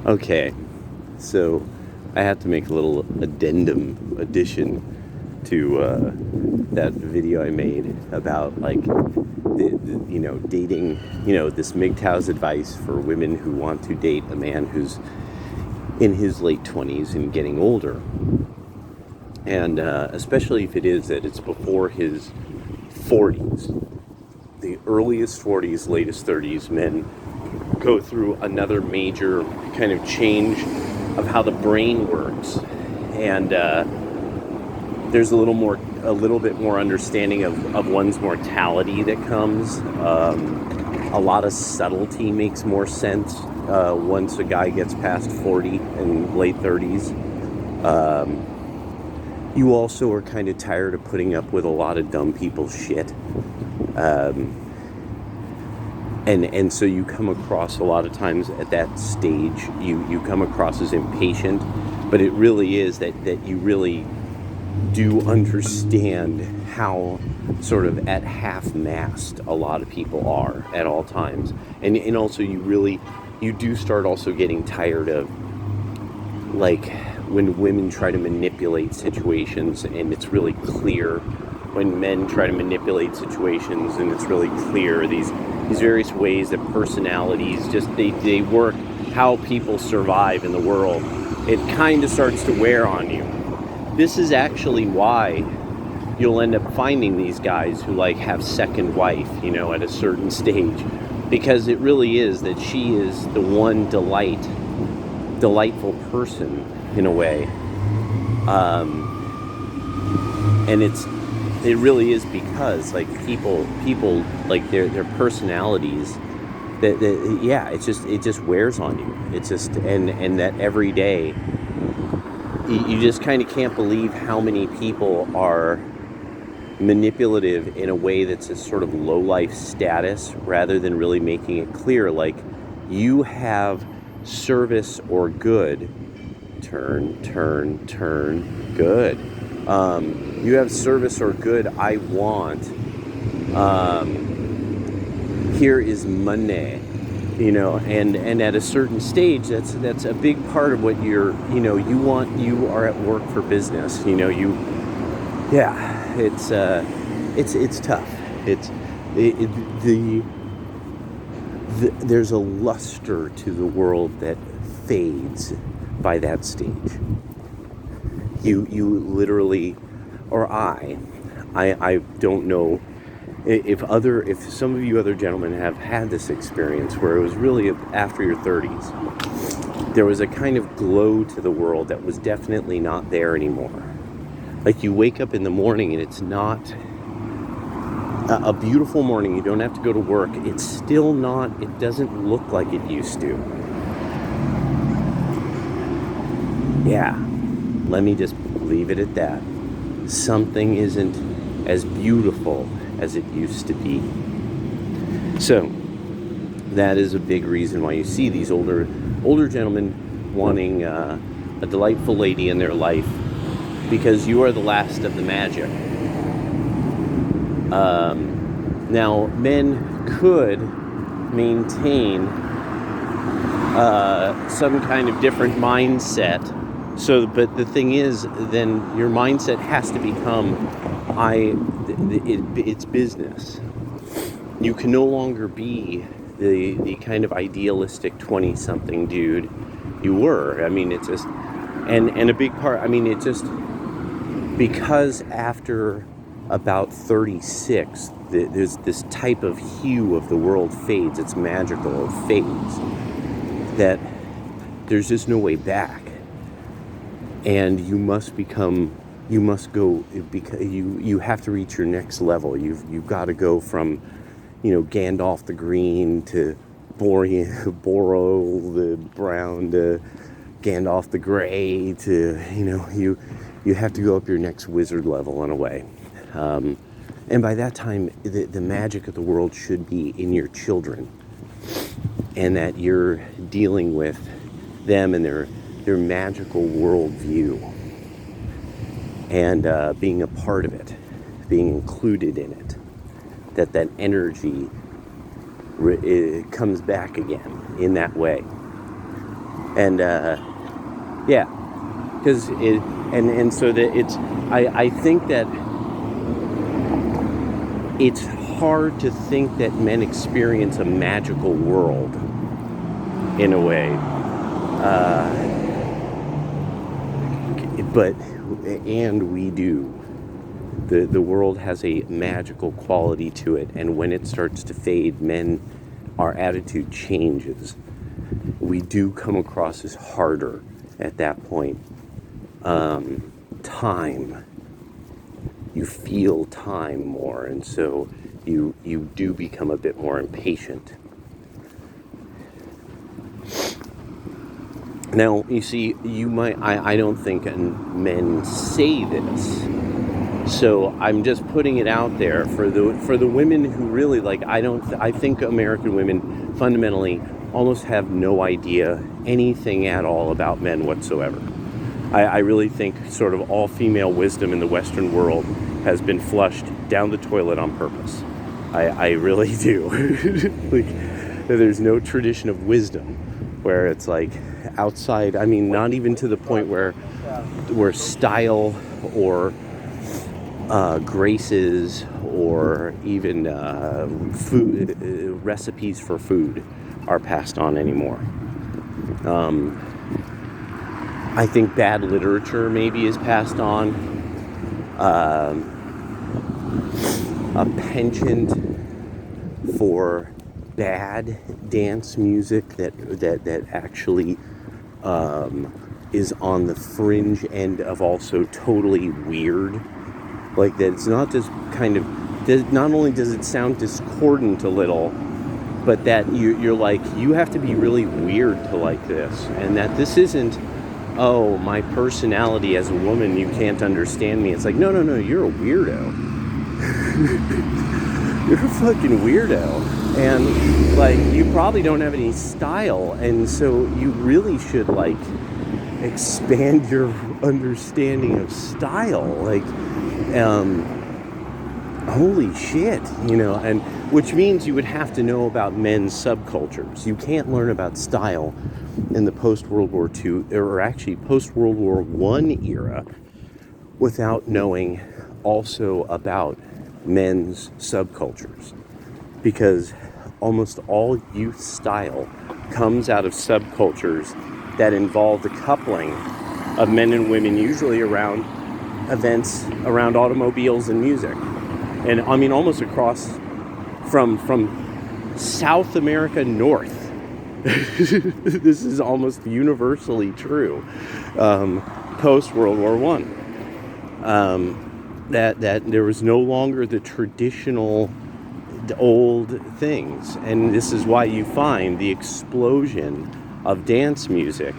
Okay, so I have to make a little addition to that video I made about like dating, this MGTOW's advice for women who want to date a man who's in his late 20s and getting older, and especially if it is that it's before his 40s, the earliest 40s, latest 30s. Men go through another major kind of change of how the brain works, and there's a little bit more understanding of one's mortality that comes. A lot of subtlety makes more sense once a guy gets past 40 and late 30s. You also are kind of tired of putting up with a lot of dumb people's shit. And so you come across a lot of times at that stage, you come across as impatient, but it really is that you really do understand how sort of at half-mast a lot of people are at all times. And also you do start also getting tired of, like, when women try to manipulate situations and it's really clear, when men try to manipulate situations and it's really clear, these various ways that personalities just they work, how people survive in the world, it kind of starts to wear on you. This is actually why you'll end up finding these guys who like have second wife, at a certain stage, because it really is that she is the one delightful person in a way, and it really is because like people like their personalities, it just wears on you. It's just and that every day you just kind of can't believe how many people are manipulative in a way that's a sort of low life status rather than really making it clear, like, you have service or good, turn, good. You have service or good, I want. Here is money, and at a certain stage, that's a big part of what you are at work for business. It's tough. There's a luster to the world that fades by that stage. You literally, or I don't know if some of you other gentlemen have had this experience where it was really after your 30s, there was a kind of glow to the world that was definitely not there anymore. Like, you wake up in the morning and it's not a beautiful morning. You don't have to go to work. It's still not, it doesn't look like it used to. Yeah, let me just leave it at that. Something isn't as beautiful as it used to be. So that is a big reason why you see these older gentlemen wanting a delightful lady in their life, because you are the last of the magic. Now, men could maintain some kind of different mindset. So, but the thing is, then your mindset has to become, it's business. You can no longer be the kind of idealistic 20-something dude you were. I mean, it's just, and a big part, it just, because after about 36, there's this type of hue of the world fades. It's magical, it fades. That there's just no way back. And you must go, because you have to reach your next level. You've got to go from, Gandalf the Green to Borrow the Brown to Gandalf the Gray to, you have to go up your next wizard level in a way. And by that time, the magic of the world should be in your children, and that you're dealing with them and their magical worldview, and being a part of it, being included in it, that energy it comes back again in that way. And yeah, because and so that I think that it's hard to think that men experience a magical world in a way, but and we do. The world has a magical quality to it, and when it starts to fade, our attitude changes. We do come across as harder at that point. Time. You feel time more, and so you do become a bit more impatient. Now, you see, I don't think men say this, so I'm just putting it out there for the women who really I think American women fundamentally almost have no idea anything at all about men whatsoever. I really think sort of all female wisdom in the Western world has been flushed down the toilet on purpose. I really do. There's no tradition of wisdom where it's like outside. I mean, not even to the point where style or graces or even food recipes for food are passed on anymore. I think bad literature maybe is passed on. A penchant for bad dance music that actually is on the fringe end of also totally weird. Like that it's not just kind of, not only does it sound discordant a little, but that you're like, you have to be really weird to like this. And that this isn't, oh, my personality as a woman, you can't understand me. It's like, no, you're a weirdo. You're a fucking weirdo. And, like, you probably don't have any style. And so you really should, like, expand your understanding of style. Like, holy shit, and which means you would have to know about men's subcultures. You can't learn about style in the post-World War II, or actually post-World War I era, without knowing also about men's subcultures. Because almost all youth style comes out of subcultures that involve the coupling of men and women, usually around events around automobiles and music. And I mean, almost across from South America north. This is almost universally true post World War I. That there was no longer the traditional old things, and this is why you find the explosion of dance music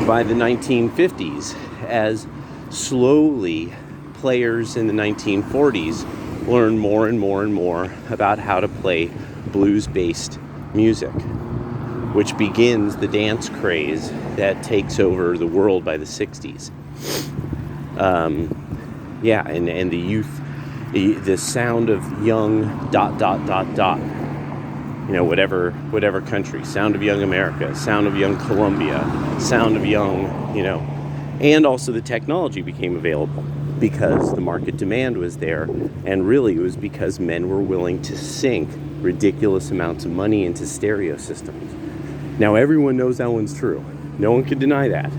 by the 1950s, as slowly players in the 1940s learned more and more and more about how to play blues-based music, which begins the dance craze that takes over the world by the 60s. And the youth, the sound of young ... whatever country, sound of young America, sound of young Colombia, sound of young, and also the technology became available because the market demand was there, and really it was because men were willing to sink ridiculous amounts of money into stereo systems. Now everyone knows that one's true. No one could deny that.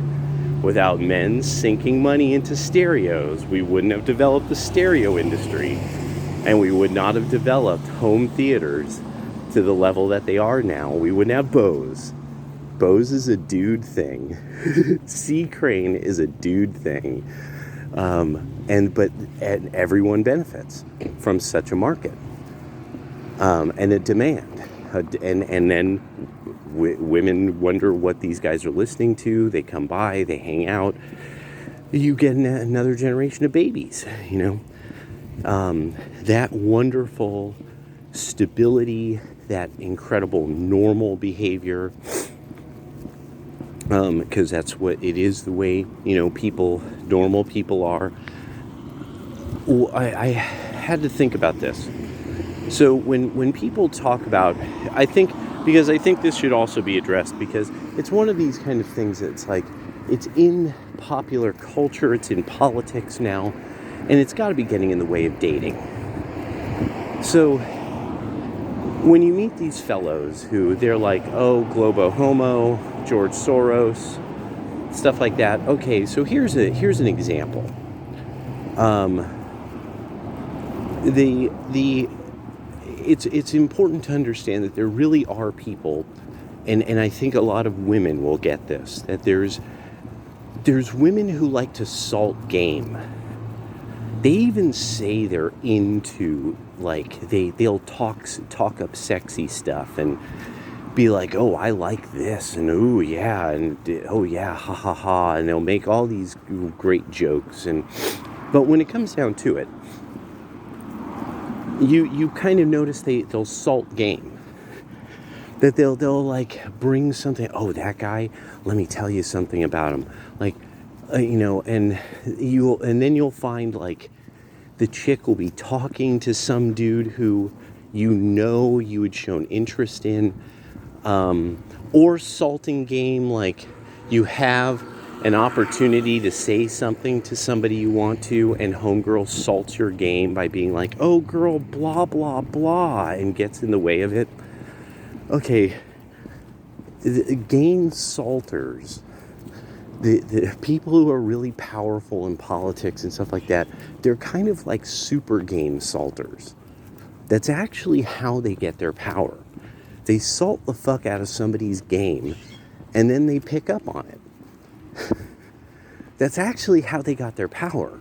Without men sinking money into stereos, we wouldn't have developed the stereo industry, and we would not have developed home theaters to the level that they are now. We wouldn't have Bose. Bose is a dude thing. C. Crane is a dude thing. And everyone benefits from such a market. And a demand. And then women wonder what these guys are listening to. They come by, they hang out. You get another generation of babies, that wonderful stability, that incredible normal behavior, because that's what it is, the way, normal people are. I had to think about this. So when people talk about, I think because I think this should also be addressed, because it's one of these kind of things that's like, it's in popular culture, it's in politics now, and it's got to be getting in the way of dating. So when you meet these fellows who they're like, oh, Globo Homo, George Soros, stuff like that. Okay, so here's an example. It's important to understand that there really are people, and I think a lot of women will get this, that there's women who like to salt game. They even say they're into, like, they'll talk up sexy stuff and be like, oh, I like this, and oh yeah, and oh yeah, ha ha ha, and they'll make all these great jokes, but when it comes down to it, you kind of notice they'll salt game. That they'll like bring something, oh, that guy, let me tell you something about him, like, and then you'll find, like, the chick will be talking to some dude who you had shown interest in, or salting game, like you have an opportunity to say something to somebody you want to, and homegirl salts your game by being like, oh girl, blah blah blah, and gets in the way of it. Okay, the game salters, the people who are really powerful in politics and stuff like that, they're kind of like super game salters. That's actually how they get their power. They salt the fuck out of somebody's game, and then they pick up on it. That's actually how they got their power.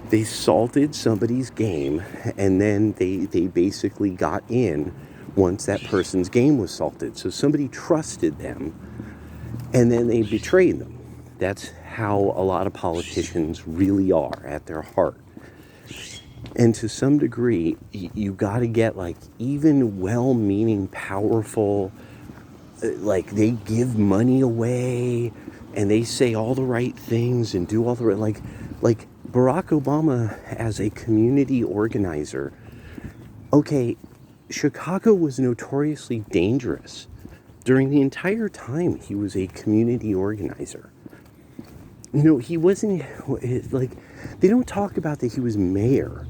They salted somebody's game, and then they basically got in once that person's game was salted. So somebody trusted them, and then they betrayed them. That's how a lot of politicians really are at their heart. And to some degree, you got to get, like, even well-meaning, powerful, like, they give money away, and they say all the right things and do all the right, like Barack Obama as a community organizer. Okay, Chicago was notoriously dangerous during the entire time he was a community organizer. He wasn't, like, they don't talk about that he was mayor.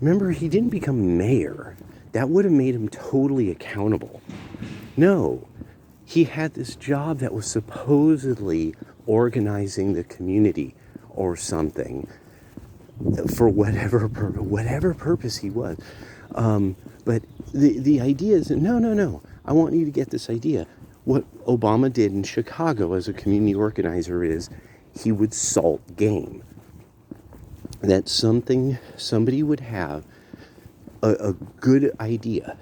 Remember, he didn't become mayor. That would have made him totally accountable. No, he had this job that was supposedly organizing the community or something for whatever purpose he was. But the idea is, no, I want you to get this idea. What Obama did in Chicago as a community organizer is he would salt game. That's something somebody would have a good idea,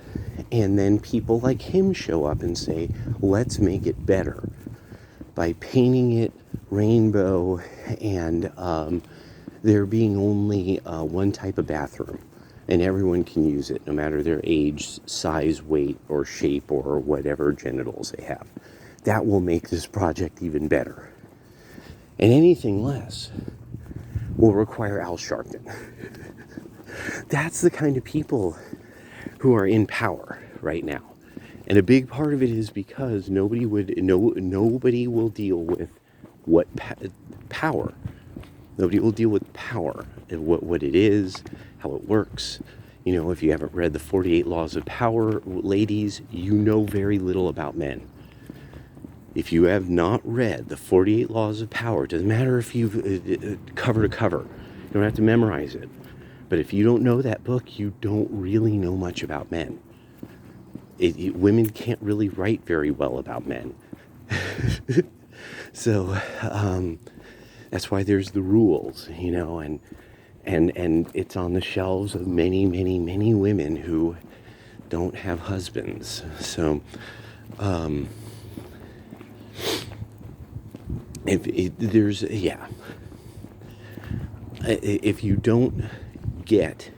and then people like him show up and say, let's make it better by painting it rainbow, and there being only one type of bathroom, and everyone can use it no matter their age, size, weight, or shape, or whatever genitals they have. That will make this project even better. And anything less will require Al Sharpton. That's the kind of people who are in power right now. And a big part of it is because nobody will deal with power. Nobody will deal with power and what it is, how it works. If you haven't read the 48 Laws of Power, ladies, you know very little about men. If you have not read the 48 Laws of Power, it doesn't matter if you've cover to cover. You don't have to memorize it. But if you don't know that book, you don't really know much about men. Women can't really write very well about men. So that's why there's the rules, and it's on the shelves of many, many, many women who don't have husbands. So if you don't get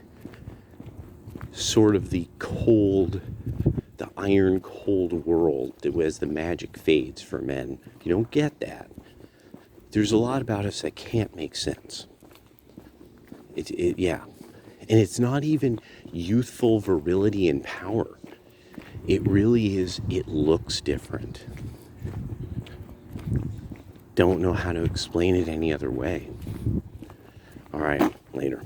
sort of the iron cold world as the magic fades for men, if you don't get that, there's a lot about us that can't make sense. And it's not even youthful virility and power. It really is, it looks different. Don't know how to explain it any other way. All right, later.